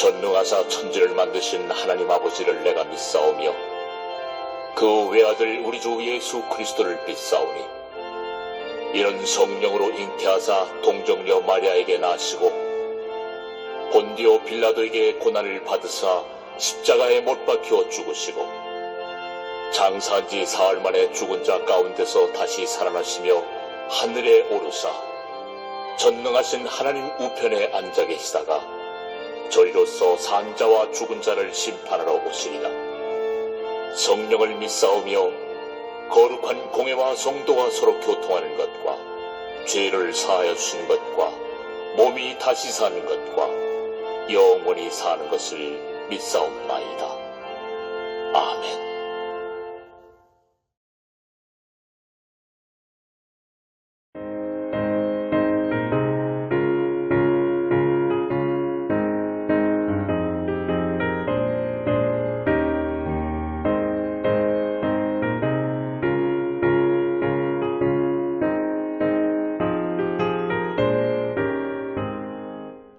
전능하사 천지를 만드신 하나님 아버지를 내가 믿사오며 그 외아들 우리 주 예수 그리스도를 믿사오니 이는 성령으로 잉태하사 동정녀 마리아에게 나시고 본디오 빌라도에게 고난을 받으사 십자가에 못 박혀 죽으시고 장사한 지 사흘 만에 죽은 자 가운데서 다시 살아나시며 하늘에 오르사 전능하신 하나님 우편에 앉아 계시다가 저리로서 산 자와 죽은 자를 심판하러 오시리라. 성령을 믿사오며 거룩한 공회와 성도가 서로 교통하는 것과 죄를 사하여 주시는 것과 몸이 다시 사는 것과 영원히 사는 것을 믿사옵나이다. 아멘.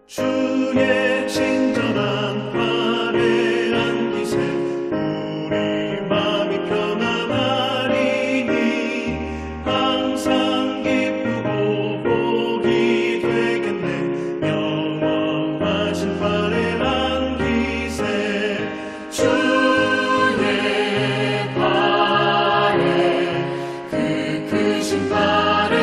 주의 친절한 발에 안기세 우리 마음이 편안하리니 항상 기쁘고 복이 되겠네. 영원하신 발에 안기세 주의 발에 그 크신 발에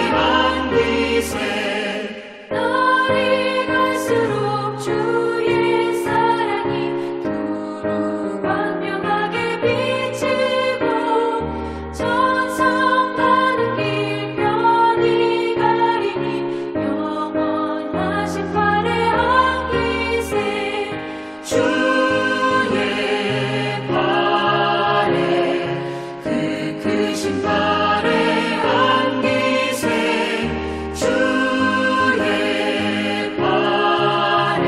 안기세 날이 갈수록 주의 사랑이 두루 광명하게 비치고 천성 가는 길 편히 가리니 영원하신 발에 안기세 주의 발에 그 크신 발에 안기세 주의 발에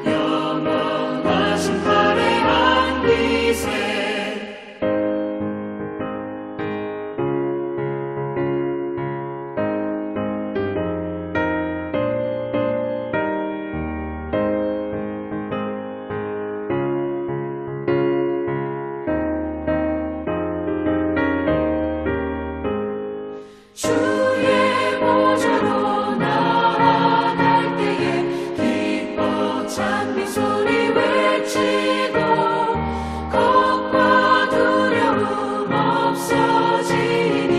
영원하신 발에 안기세 주의 보좌로 나아갈 때에 기뻐 찬미 소리 외치고 겁과 두려움 없어지니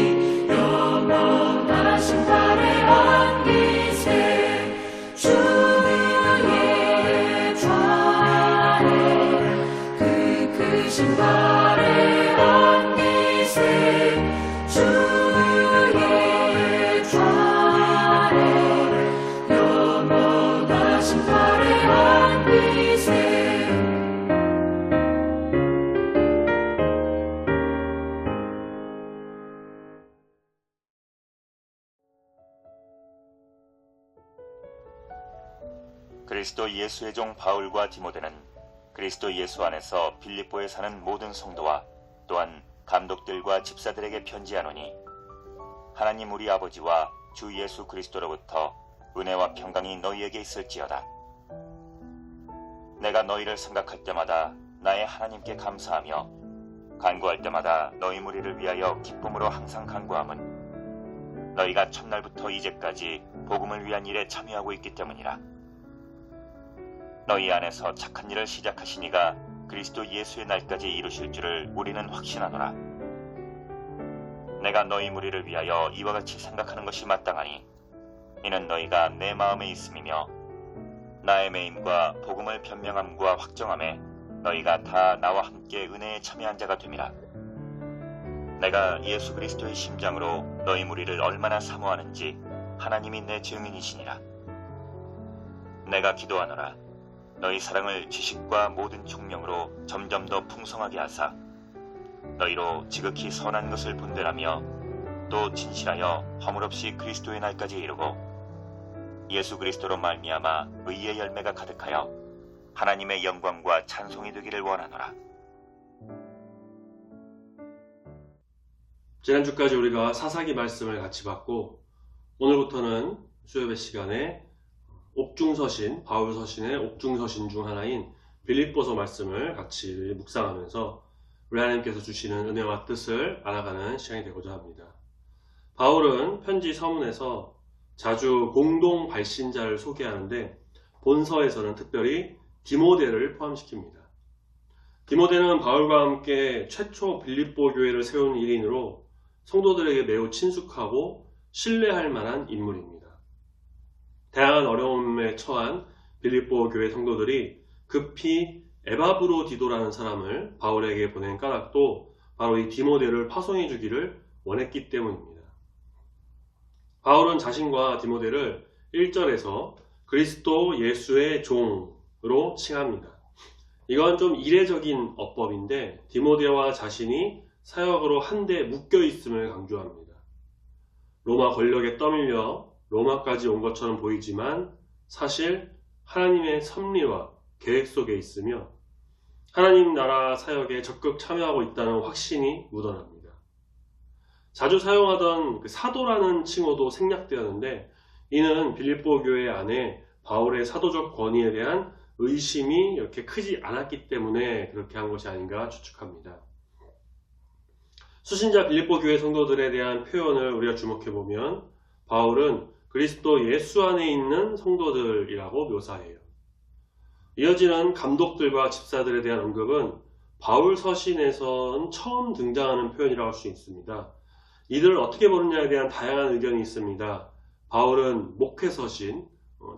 영원하신 발에 안기세 주의 좌에 그 크신 발에 안기세 주의 좌에 영원하신 발에 안기세 그리스도 예수의 종 바울과 디모데는 그리스도 예수 안에서 빌립보에 사는 모든 성도와 또한 감독들과 집사들에게 편지하노니 하나님 우리 아버지와 주 예수 그리스도로부터 은혜와 평강이 너희에게 있을지어다. 내가 너희를 생각할 때마다 나의 하나님께 감사하며 간구할 때마다 너희 무리를 위하여 기쁨으로 항상 간구함은 너희가 첫날부터 이제까지 복음을 위한 일에 참여하고 있기 때문이라. 너희 안에서 착한 일을 시작하신 이가 그리스도 예수의 날까지 이루실 줄을 우리는 확신하노라. 내가 너희 무리를 위하여 이와 같이 생각하는 것이 마땅하니 이는 너희가 내 마음에 있음이며 나의 매임과 복음을 변명함과 확정함에 너희가 다 나와 함께 은혜에 참여한 자가 됨이라. 내가 예수 그리스도의 심장으로 너희 무리를 얼마나 사모하는지 하나님이 내 증인이시니라. 내가 기도하노라. 너희 사랑을 지식과 모든 총명으로 점점 더 풍성하게 하사 너희로 지극히 선한 것을 분별하며 또 진실하여 허물없이 그리스도의 날까지 이루고 예수 그리스도로 말미암아 의의 열매가 가득하여 하나님의 영광과 찬송이 되기를 원하노라. 지난주까지 우리가 사사기 말씀을 같이 봤고, 오늘부터는 수요예배 시간에 옥중서신, 바울 서신의 옥중서신 중 하나인 빌립보서 말씀을 같이 묵상하면서 우리 하나님께서 주시는 은혜와 뜻을 알아가는 시간이 되고자 합니다. 바울은 편지 서문에서 자주 공동 발신자를 소개하는데 본서에서는 특별히 디모데를 포함시킵니다. 디모데는 바울과 함께 최초 빌립보 교회를 세운 일인으로 성도들에게 매우 친숙하고 신뢰할 만한 인물입니다. 다양한 어려움에 처한 빌립보 교회 성도들이 급히 에바브로디도라는 사람을 바울에게 보낸 까닭도 바로 이 디모데를 파송해 주기를 원했기 때문입니다. 바울은 자신과 디모데를 1절에서 그리스도 예수의 종으로 칭합니다. 이건 좀 이례적인 어법인데 디모데와 자신이 사역으로 한데 묶여 있음을 강조합니다. 로마 권력에 떠밀려 로마까지 온 것처럼 보이지만 사실 하나님의 섭리와 계획 속에 있으며 하나님 나라 사역에 적극 참여하고 있다는 확신이 묻어납니다. 자주 사용하던 사도라는 칭호도 생략되었는데 이는 빌립보 교회 안에 바울의 사도적 권위에 대한 의심이 이렇게 크지 않았기 때문에 그렇게 한 것이 아닌가 추측합니다. 수신자 빌립보 교회 성도들에 대한 표현을 우리가 주목해보면 바울은 그리스도 예수 안에 있는 성도들이라고 묘사해요. 이어지는 감독들과 집사들에 대한 언급은 바울 서신에선 처음 등장하는 표현이라고 할 수 있습니다. 이들을 어떻게 보느냐에 대한 다양한 의견이 있습니다. 바울은 목회서신,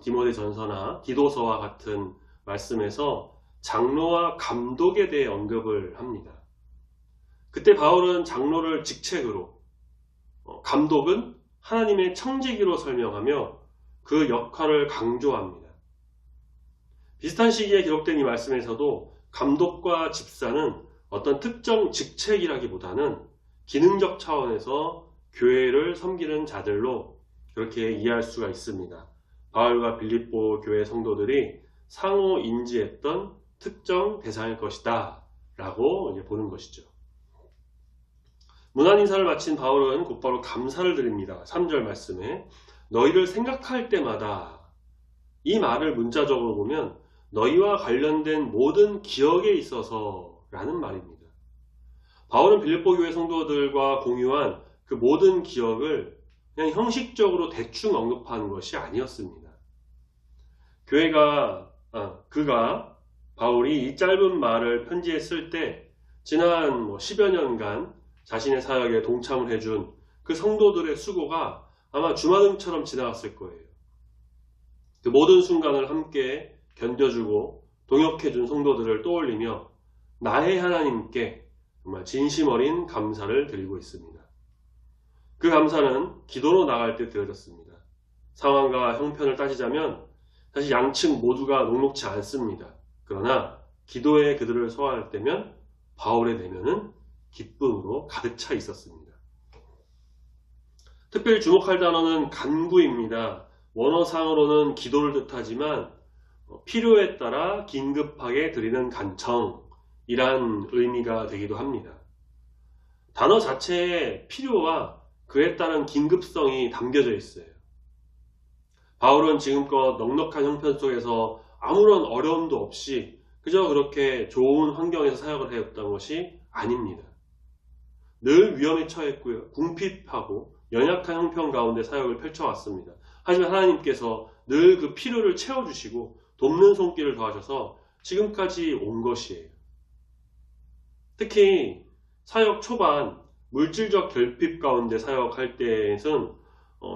디모데 전서나 디도서와 같은 말씀에서 장로와 감독에 대해 언급을 합니다. 그때 바울은 장로를 직책으로, 감독은 하나님의 청지기로 설명하며 그 역할을 강조합니다. 비슷한 시기에 기록된 이 말씀에서도 감독과 집사는 어떤 특정 직책이라기보다는 기능적 차원에서 교회를 섬기는 자들로 그렇게 이해할 수가 있습니다. 바울과 빌립보 교회 성도들이 상호 인지했던 특정 대상일 것이다 라고 보는 것이죠. 문안 인사를 마친 바울은 곧바로 감사를 드립니다. 3절 말씀에 너희를 생각할 때마다, 이 말을 문자적으로 보면 너희와 관련된 모든 기억에 있어서 라는 말입니다. 바울은 빌립보 교회 성도들과 공유한 그 모든 기억을 그냥 형식적으로 대충 언급한 것이 아니었습니다. 그가 바울이 이 짧은 말을 편지에 쓸 때 지난 10여 년간 자신의 사역에 동참을 해준 그 성도들의 수고가 아마 주마등처럼 지나갔을 거예요. 그 모든 순간을 함께 견뎌주고 동역해준 성도들을 떠올리며 나의 하나님께 정말 진심 어린 감사를 드리고 있습니다. 그 감사는 기도로 나갈 때 드려졌습니다. 상황과 형편을 따지자면 사실 양측 모두가 녹록지 않습니다. 그러나 기도에 그들을 소화할 때면 바울의 내면은 기쁨으로 가득 차 있었습니다. 특별히 주목할 단어는 간구입니다. 원어상으로는 기도를 뜻하지만 필요에 따라 긴급하게 드리는 간청이란 의미가 되기도 합니다. 단어 자체에 필요와 그에 따른 긴급성이 담겨져 있어요. 바울은 지금껏 넉넉한 형편 속에서 아무런 어려움도 없이 그저 그렇게 좋은 환경에서 사역을 해왔던 것이 아닙니다. 늘 위험에 처했고요. 궁핍하고 연약한 형편 가운데 사역을 펼쳐왔습니다. 하지만 하나님께서 늘 그 필요를 채워주시고 돕는 손길을 더하셔서 지금까지 온 것이에요. 특히 사역 초반 물질적 결핍 가운데 사역할 때에는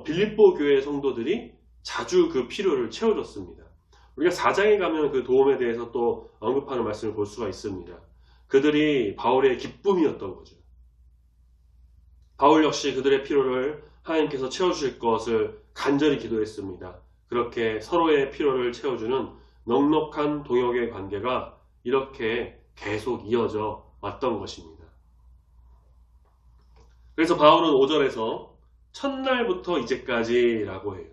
빌립보 교회 성도들이 자주 그 필요를 채워줬습니다. 우리가 4장에 가면 그 도움에 대해서 또 언급하는 말씀을 볼 수가 있습니다. 그들이 바울의 기쁨이었던 거죠. 바울 역시 그들의 필요를 하나님께서 채워주실 것을 간절히 기도했습니다. 그렇게 서로의 필요를 채워주는 넉넉한 동역의 관계가 이렇게 계속 이어져 왔던 것입니다. 그래서 바울은 5절에서 첫날부터 이제까지라고 해요.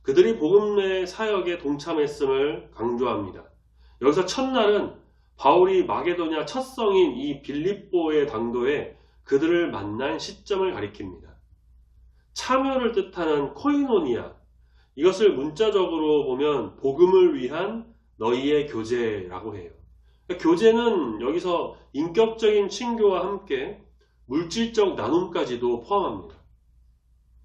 그들이 복음의 사역에 동참했음을 강조합니다. 여기서 첫날은 바울이 마게도냐 첫 성인 이 빌립보의 당도에 그들을 만난 시점을 가리킵니다. 참여를 뜻하는 코이노니아, 이것을 문자적으로 보면 복음을 위한 너희의 교제라고 해요. 교제는 여기서 인격적인 친교와 함께 물질적 나눔까지도 포함합니다.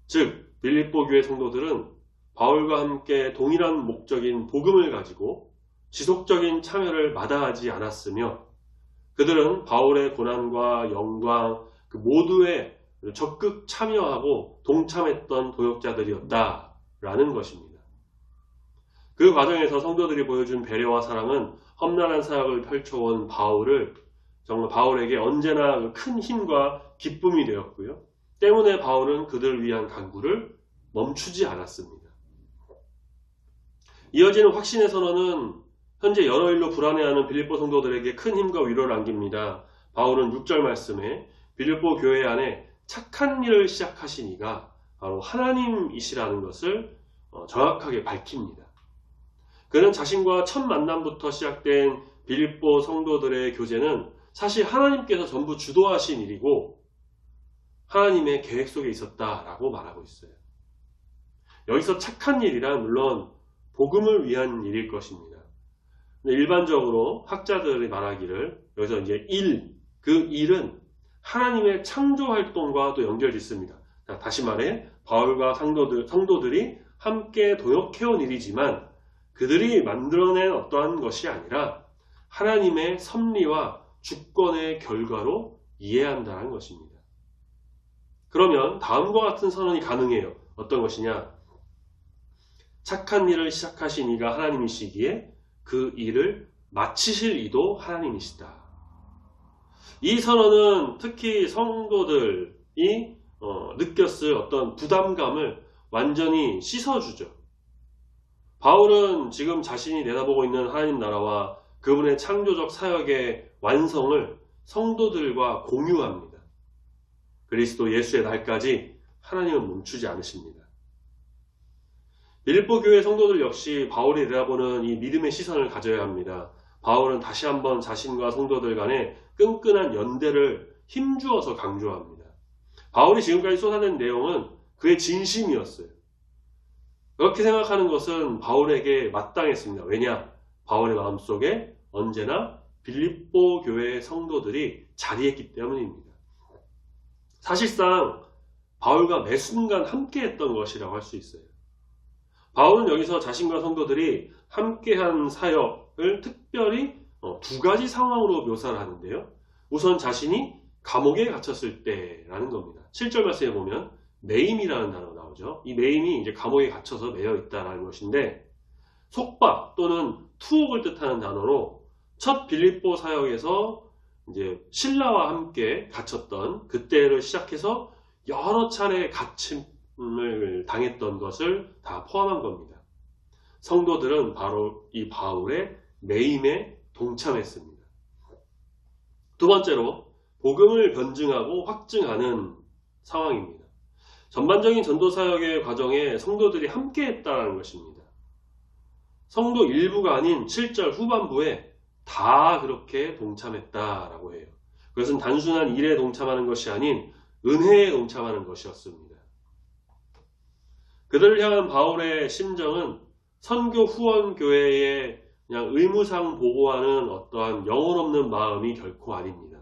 즉 빌립보 교회 성도들은 바울과 함께 동일한 목적인 복음을 가지고 지속적인 참여를 마다하지 않았으며, 그들은 바울의 고난과 영광 그 모두에 적극 참여하고 동참했던 도역자들이었다라는 것입니다. 그 과정에서 성도들이 보여준 배려와 사랑은 험난한 사역을 펼쳐온 바울에게 언제나 큰 힘과 기쁨이 되었고요. 때문에 바울은 그들을 위한 간구를 멈추지 않았습니다. 이어지는 확신의 선언은 현재 여러 일로 불안해하는 빌립보 성도들에게 큰 힘과 위로를 안깁니다. 바울은 6절 말씀에 빌립보 교회 안에 착한 일을 시작하신 이가 바로 하나님이시라는 것을 정확하게 밝힙니다. 그는 자신과 첫 만남부터 시작된 빌립보 성도들의 교제는 사실 하나님께서 전부 주도하신 일이고 하나님의 계획 속에 있었다라고 말하고 있어요. 여기서 착한 일이란 물론 복음을 위한 일일 것입니다. 일반적으로 학자들이 말하기를 여기서 이제 그 일은 하나님의 창조 활동과 또 연결짓습니다. 다시 말해 바울과 성도들이 함께 동역해온 일이지만 그들이 만들어낸 어떠한 것이 아니라 하나님의 섭리와 주권의 결과로 이해한다는 것입니다. 그러면 다음과 같은 선언이 가능해요. 어떤 것이냐? 착한 일을 시작하신 이가 하나님이시기에 그 일을 마치실 이도 하나님이시다. 이 선언은 특히 성도들이 느꼈을 어떤 부담감을 완전히 씻어주죠. 바울은 지금 자신이 내다보고 있는 하나님 나라와 그분의 창조적 사역의 완성을 성도들과 공유합니다. 그리스도 예수의 날까지 하나님은 멈추지 않으십니다. 빌립보 교회 성도들 역시 바울이 내다보는 이 믿음의 시선을 가져야 합니다. 바울은 다시 한번 자신과 성도들 간의 끈끈한 연대를 힘주어서 강조합니다. 바울이 지금까지 쏟아낸 내용은 그의 진심이었어요. 그렇게 생각하는 것은 바울에게 마땅했습니다. 왜냐? 바울의 마음속에 언제나 빌립보 교회의 성도들이 자리했기 때문입니다. 사실상 바울과 매 순간 함께했던 것이라고 할 수 있어요. 바울은 여기서 자신과 성도들이 함께한 사역을 특별히 두 가지 상황으로 묘사를 하는데요. 우선 자신이 감옥에 갇혔을 때라는 겁니다. 7절 말씀에 보면 매임이라는 단어가 나오죠. 이 매임이 이제 감옥에 갇혀서 매여 있다라는 것인데, 속박 또는 투옥을 뜻하는 단어로 첫 빌립보 사역에서 이제 신라와 함께 갇혔던 그때를 시작해서 여러 차례 갇힘을 당했던 것을 다 포함한 겁니다. 성도들은 바로 이 바울의 매임에 동참했습니다. 두 번째로 복음을 변증하고 확증하는 상황입니다. 전반적인 전도사역의 과정에 성도들이 함께했다는 것입니다. 성도 일부가 아닌 7절 후반부에 다 그렇게 동참했다라고 해요. 그것은 단순한 일에 동참하는 것이 아닌 은혜에 동참하는 것이었습니다. 그들을 향한 바울의 심정은 선교 후원 교회에 그냥 의무상 보고하는 어떠한 영혼 없는 마음이 결코 아닙니다.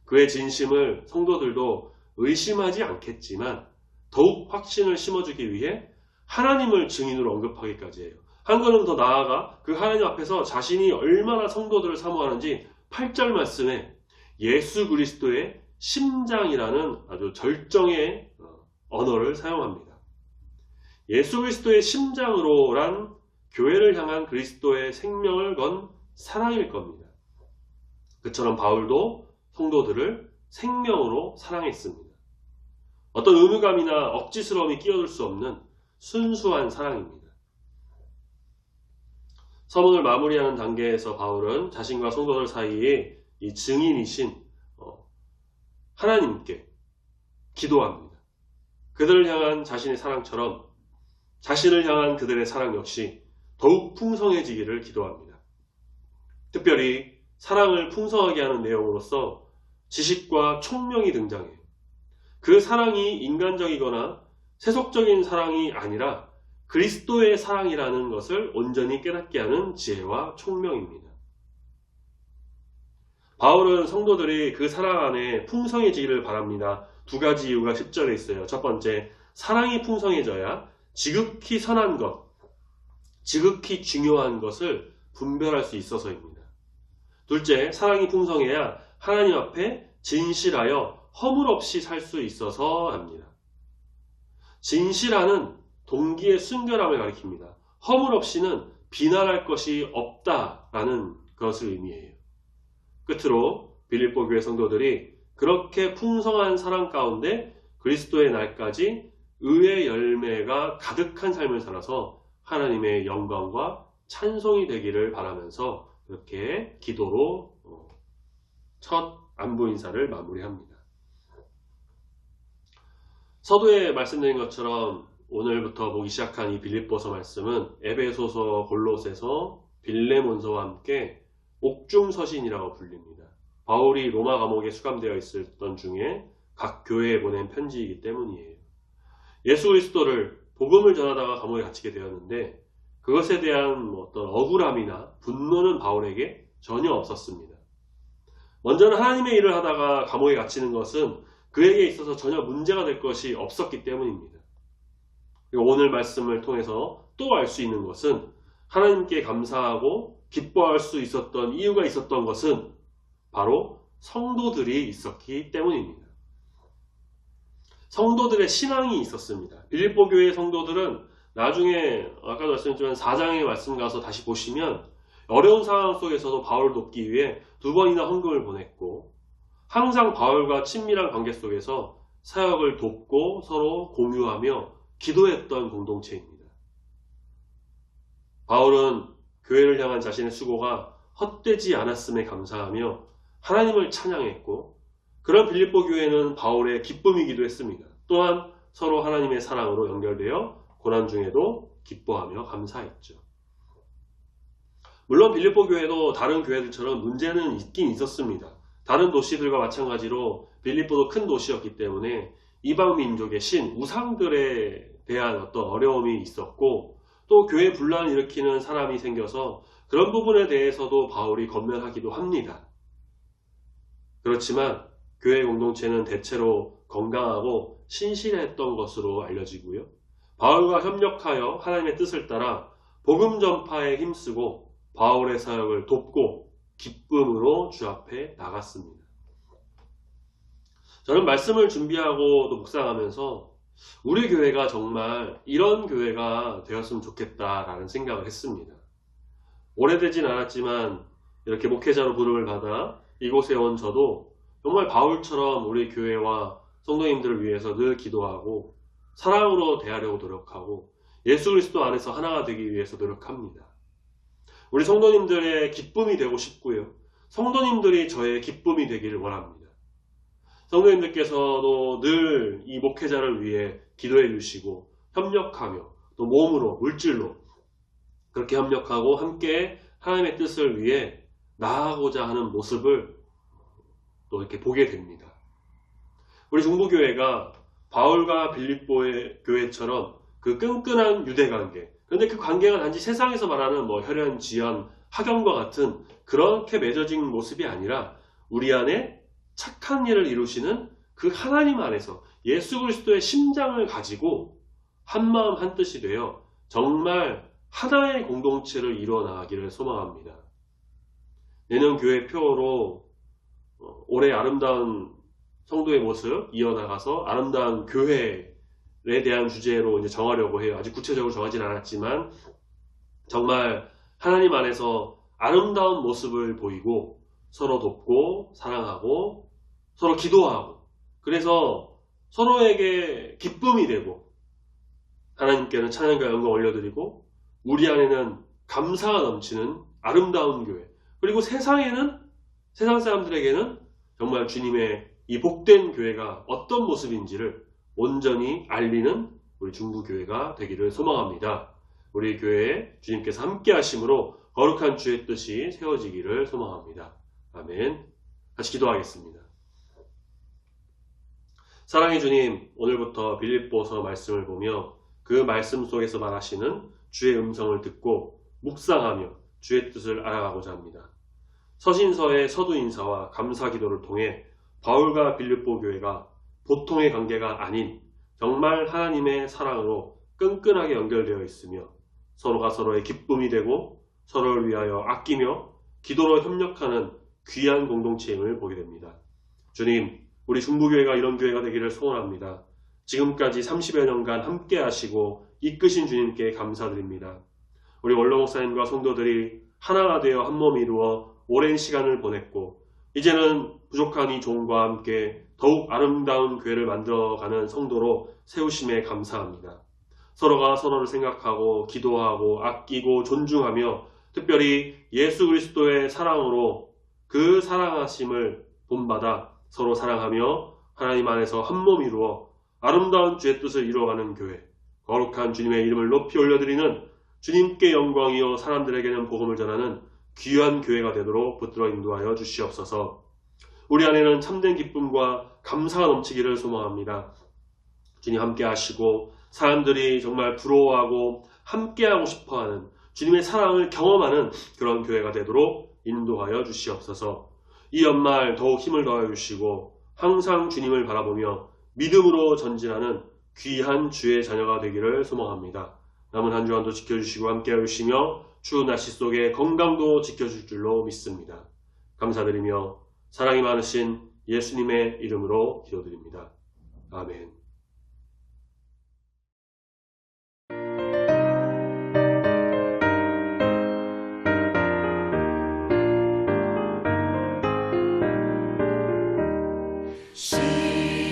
그의 진심을 성도들도 의심하지 않겠지만 더욱 확신을 심어주기 위해 하나님을 증인으로 언급하기까지 해요. 한 걸음 더 나아가 그 하나님 앞에서 자신이 얼마나 성도들을 사모하는지 8절 말씀에 예수 그리스도의 심장이라는 아주 절정의 언어를 사용합니다. 예수 그리스도의 심장으로란 교회를 향한 그리스도의 생명을 건 사랑일 겁니다. 그처럼 바울도 성도들을 생명으로 사랑했습니다. 어떤 의무감이나 억지스러움이 끼어들 수 없는 순수한 사랑입니다. 서문을 마무리하는 단계에서 바울은 자신과 성도들 사이에 이 증인이신 하나님께 기도합니다. 그들을 향한 자신의 사랑처럼 자신을 향한 그들의 사랑 역시 더욱 풍성해지기를 기도합니다. 특별히 사랑을 풍성하게 하는 내용으로서 지식과 총명이 등장해요. 그 사랑이 인간적이거나 세속적인 사랑이 아니라 그리스도의 사랑이라는 것을 온전히 깨닫게 하는 지혜와 총명입니다. 바울은 성도들이 그 사랑 안에 풍성해지기를 바랍니다. 두 가지 이유가 10절에 있어요. 첫 번째, 사랑이 풍성해져야 지극히 선한 것, 지극히 중요한 것을 분별할 수 있어서입니다. 둘째, 사랑이 풍성해야 하나님 앞에 진실하여 허물 없이 살 수 있어서 합니다. 진실하는 동기의 순결함을 가리킵니다. 허물 없이는 비난할 것이 없다라는 것을 의미해요. 끝으로 빌립보 교회 성도들이 그렇게 풍성한 사랑 가운데 그리스도의 날까지 의의 열매가 가득한 삶을 살아서 하나님의 영광과 찬송이 되기를 바라면서 이렇게 기도로 첫 안부 인사를 마무리합니다. 서두에 말씀드린 것처럼 오늘부터 보기 시작한 이 빌립보서 말씀은 에베소서, 골로새서, 빌레몬서와 함께 옥중서신이라고 불립니다. 바울이 로마 감옥에 수감되어 있었던 중에 각 교회에 보낸 편지이기 때문이에요. 예수 그리스도를 복음을 전하다가 감옥에 갇히게 되었는데 그것에 대한 어떤 억울함이나 분노는 바울에게 전혀 없었습니다. 먼저는 하나님의 일을 하다가 감옥에 갇히는 것은 그에게 있어서 전혀 문제가 될 것이 없었기 때문입니다. 그리고 오늘 말씀을 통해서 또 알 수 있는 것은 하나님께 감사하고 기뻐할 수 있었던 이유가 있었던 것은 바로 성도들이 있었기 때문입니다. 성도들의 신앙이 있었습니다. 빌립보 교회의 성도들은 나중에 아까도 말씀드렸지만 4장의 말씀 가서 다시 보시면 어려운 상황 속에서도 바울을 돕기 위해 2번이나 헌금을 보냈고 항상 바울과 친밀한 관계 속에서 사역을 돕고 서로 공유하며 기도했던 공동체입니다. 바울은 교회를 향한 자신의 수고가 헛되지 않았음에 감사하며 하나님을 찬양했고 그런 빌립보 교회는 바울의 기쁨이기도 했습니다. 또한 서로 하나님의 사랑으로 연결되어 고난 중에도 기뻐하며 감사했죠. 물론 빌립보 교회도 다른 교회들처럼 문제는 있긴 있었습니다. 다른 도시들과 마찬가지로 빌립보도 큰 도시였기 때문에 이방 민족의 신, 우상들에 대한 어떤 어려움이 있었고 또 교회 분란을 일으키는 사람이 생겨서 그런 부분에 대해서도 바울이 권면하기도 합니다. 그렇지만 교회 공동체는 대체로 건강하고 신실했던 것으로 알려지고요. 바울과 협력하여 하나님의 뜻을 따라 복음 전파에 힘쓰고 바울의 사역을 돕고 기쁨으로 주 앞에 나갔습니다. 저는 말씀을 준비하고 또 묵상하면서 우리 교회가 정말 이런 교회가 되었으면 좋겠다라는 생각을 했습니다. 오래되진 않았지만 이렇게 목회자로 부름을 받아 이곳에 온 저도 정말 바울처럼 우리 교회와 성도님들을 위해서 늘 기도하고 사랑으로 대하려고 노력하고 예수 그리스도 안에서 하나가 되기 위해서 노력합니다. 우리 성도님들의 기쁨이 되고 싶고요. 성도님들이 저의 기쁨이 되기를 원합니다. 성도님들께서도 늘 이 목회자를 위해 기도해 주시고 협력하며 또 몸으로 물질로 그렇게 협력하고 함께 하나님의 뜻을 위해 나아가고자 하는 모습을 또 이렇게 보게 됩니다. 우리 중부교회가 바울과 빌립보의 교회처럼 그 끈끈한 유대관계, 그런데 그 관계가 단지 세상에서 말하는 혈연, 지연, 학연과 같은 그렇게 맺어진 모습이 아니라 우리 안에 착한 일을 이루시는 그 하나님 안에서 예수 그리스도의 심장을 가지고 한마음 한뜻이 되어 정말 하나의 공동체를 이루어 나가기를 소망합니다. 내년 교회 표로 올해 아름다운 성도의 모습 이어나가서 아름다운 교회에 대한 주제로 이제 정하려고 해요. 아직 구체적으로 정하진 않았지만 정말 하나님 안에서 아름다운 모습을 보이고 서로 돕고 사랑하고 서로 기도하고 그래서 서로에게 기쁨이 되고 하나님께는 찬양과 영광 올려드리고 우리 안에는 감사가 넘치는 아름다운 교회 그리고 세상 사람들에게는 정말 주님의 이 복된 교회가 어떤 모습인지를 온전히 알리는 우리 중부교회가 되기를 소망합니다. 우리 교회에 주님께서 함께 하심으로 거룩한 주의 뜻이 세워지기를 소망합니다. 아멘. 같이 기도하겠습니다. 사랑의 주님, 오늘부터 빌립보서 말씀을 보며 그 말씀 속에서 말하시는 주의 음성을 듣고 묵상하며 주의 뜻을 알아가고자 합니다. 서신서의 서두 인사와 감사 기도를 통해 바울과 빌립보 교회가 보통의 관계가 아닌 정말 하나님의 사랑으로 끈끈하게 연결되어 있으며 서로가 서로의 기쁨이 되고 서로를 위하여 아끼며 기도로 협력하는 귀한 공동체임을 보게 됩니다. 주님, 우리 중부교회가 이런 교회가 되기를 소원합니다. 지금까지 30여 년간 함께 하시고 이끄신 주님께 감사드립니다. 우리 원로 목사님과 성도들이 하나가 되어 한 몸 이루어 오랜 시간을 보냈고 이제는 부족한 이 종과 함께 더욱 아름다운 교회를 만들어가는 성도로 세우심에 감사합니다. 서로가 서로를 생각하고 기도하고 아끼고 존중하며 특별히 예수 그리스도의 사랑으로 그 사랑하심을 본받아 서로 사랑하며 하나님 안에서 한 몸 이루어 아름다운 주의 뜻을 이루어가는 교회, 거룩한 주님의 이름을 높이 올려드리는 주님께 영광이요 사람들에게는 복음을 전하는 귀한 교회가 되도록 붙들어 인도하여 주시옵소서. 우리 안에는 참된 기쁨과 감사가 넘치기를 소망합니다. 주님 함께 하시고 사람들이 정말 부러워하고 함께하고 싶어하는 주님의 사랑을 경험하는 그런 교회가 되도록 인도하여 주시옵소서. 이 연말 더욱 힘을 더하여 주시고 항상 주님을 바라보며 믿음으로 전진하는 귀한 주의 자녀가 되기를 소망합니다. 남은 한 주간도 지켜주시고 함께하여 주시며 추운 날씨 속에 건강도 지켜줄 줄로 믿습니다. 감사드리며 사랑이 많으신 예수님의 이름으로 기도드립니다. 아멘.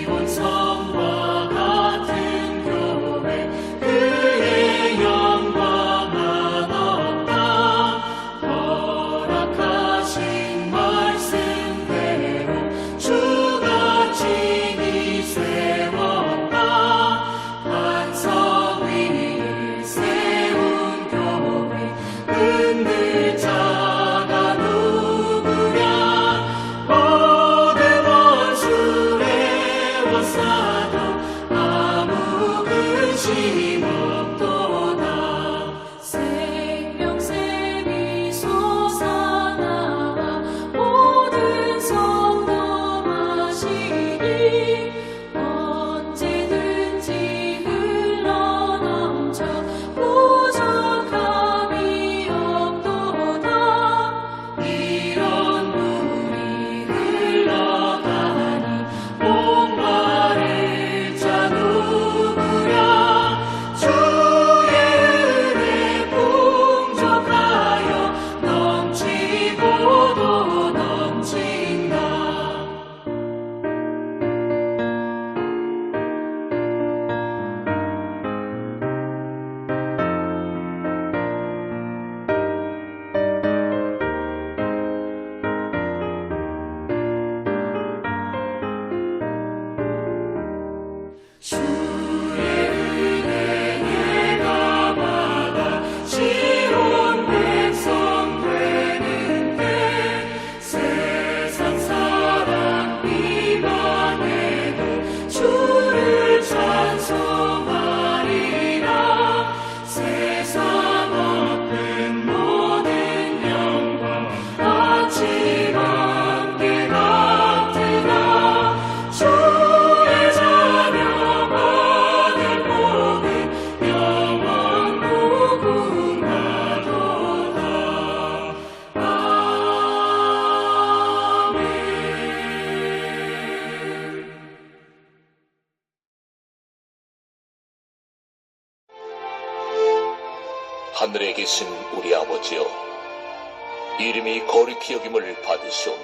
시온성과 같은 교회 그의 영광만 없다. 허락하신 말씀대로 주가 친히 세웠다. 반석 위를 세운 교회 흔들 자가 누구랴. 모든 원수를 에워싸도 아무 근심 없도다. 생명샘이 솟아나와 모든 성도 마시니 언제든지 흘러넘쳐 부족함이 없도다. 이런 물이 흘러가니 목마를 자 누구랴. 주의 은혜 풍족하여 넘치고도 넘친다. 주의 은혜 내가 받아 지온 백성 되는데 세상 사랑 비방해도 주를 찬송하리라. 세상 얻은 모든 영광 아침 함께 같으나. 주의 자녀 받을 복은 영원 무궁하도다. 아멘. 하늘에 계신 우리 아버지여, 이름이 거룩히 여김을 받으시오며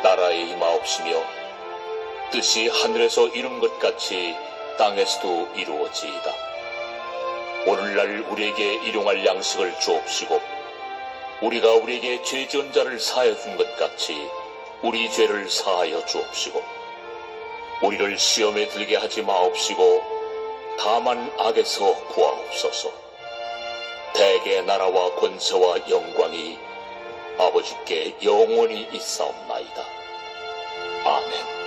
나라의 임하옵시며 뜻이 하늘에서 이룬 것 같이 땅에서도 이루어지이다. 오늘날 우리에게 일용할 양식을 주옵시고 우리가 우리에게 죄 지은 자를 사하여 준 것 같이 우리 죄를 사하여 주옵시고 우리를 시험에 들게 하지 마옵시고 다만 악에서 구하옵소서. 대개 나라와 권세와 영광이 아버지께 영원히 있사옵나이다. 아멘.